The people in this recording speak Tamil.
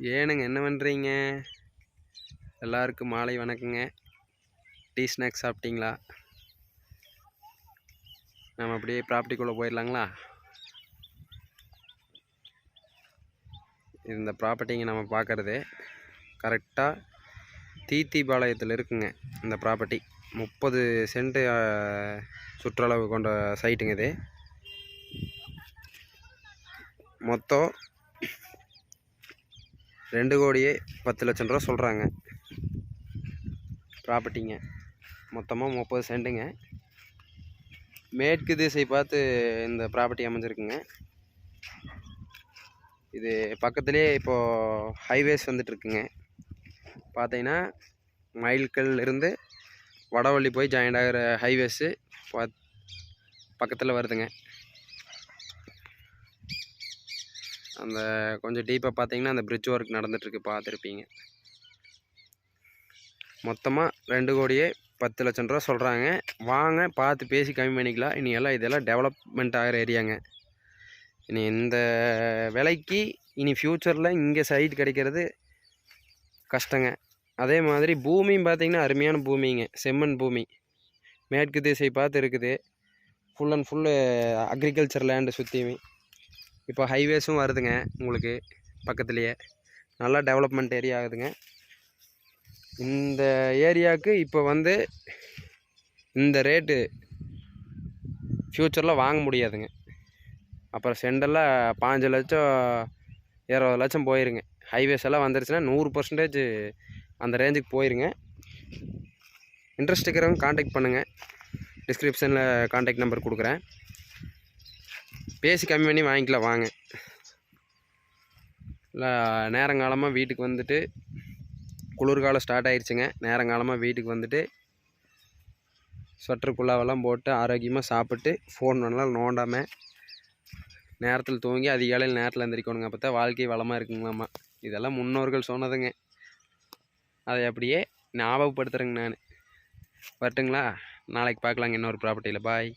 ஏனுங்க என்ன பண்ணுறீங்க? எல்லாருக்கும் மாலை வணக்கங்க. டீ ஸ்நாக்ஸ் சாப்பிட்டீங்களா? நம்ம அப்படியே ப்ராப்பர்ட்டிக்குள்ளே போயிடலாங்களா? இந்த ப்ராப்பர்ட்டிங்க நம்ம பார்க்குறது கரெக்டாக தீத்திபாளையத்தில் இருக்குங்க. இந்த ப்ராப்பர்ட்டி 30 சென்ட் சுற்றளவு கொண்ட சைட்டுங்க. இது மொத்தம் 2,10,00,000 ரூபா சொல்கிறாங்க. ப்ராப்பர்ட்டிங்க மொத்தமாக 30 சென்ட்டுங்க. மேற்கு திசை பார்த்து இந்த ப்ராப்பர்ட்டி அமைஞ்சிருக்குங்க. இது பக்கத்துலேயே இப்போது ஹைவேஸ் வந்துட்டுருக்குங்க. பார்த்தீங்கன்னா மைல்கல் இருந்து வடவள்ளி போய் ஜாயிண்ட் ஆகிற ஹைவேஸு பக்கத்தில் வருதுங்க. அந்த கொஞ்சம் டீப்பாக பார்த்தீங்கன்னா அந்த பிரிட்ஜ் ஒர்க் நடந்துகிட்ருக்கு, பார்த்துருப்பீங்க. மொத்தமாக 2,10,00,000 ரூபா சொல்கிறாங்க. வாங்க பார்த்து பேசி கம்மி பண்ணிக்கலாம். இனி இதெல்லாம் டெவலப்மெண்ட் ஆகிற ஏரியாங்க. இனி இந்த விலைக்கு இனி ஃப்யூச்சரில் இங்கே சைட் கிடைக்கிறது கஷ்டங்க. அதே மாதிரி பூமியும் பார்த்திங்கன்னா அருமையான பூமிங்க, செம்மண் பூமி. மேற்கு திசை பார்த்து இருக்குது. Full and full agriculture land சுற்றியுமே. இப்போ ஹைவேஸும் வருதுங்க உங்களுக்கு பக்கத்துலேயே. நல்லா டெவலப்மெண்ட் ஏரியா ஆகுதுங்க. இந்த ஏரியாவுக்கு இப்போ இந்த ரேட்டு ஃப்யூச்சரில் வாங்க முடியாதுங்க. அப்புறம் செண்டெல்லாம் 5 லட்சம் 20 லட்சம் போயிருங்க. ஹைவேஸ் எல்லாம் வந்துருச்சுன்னா 100% அந்த ரேஞ்சுக்கு போயிருங்க. இன்ட்ரெஸ்ட் இருக்கிறவங்க காண்டாக்ட் பண்ணுங்கள். டிஸ்கிரிப்ஷனில் காண்டாக்ட் நம்பர் கொடுக்குறேன். பேசி கம்மி பண்ணி வாங்கிக்கலாம் வாங்க. இல்லை நேரங்காலமாக வீட்டுக்கு வந்துட்டு, குளிர்காலம் ஸ்டார்ட் ஆயிடுச்சுங்க. நேரங்காலமாக வீட்டுக்கு வந்துட்டு ஸ்வெட்டருக்குள்ளாவெல்லாம் போட்டு ஆரோக்கியமாக சாப்பிட்டு ஃபோன் பண்ணலாம் நோண்டாமல் நேரத்தில் தூங்கி அதிகாலையில் நேரத்தில் எந்திரிக்கணுங்க. அப்போ தான் வாழ்க்கை வளமாக இருக்குங்களாம்மா. இதெல்லாம் முன்னோர்கள் சொன்னதுங்க. அதை அப்படியே ஞாபகப்படுத்துகிறேங்க நான். வரட்டுங்களா? நாளைக்கு பார்க்கலாங்க இன்னொரு ப்ராப்பர்ட்டியில். பாய்.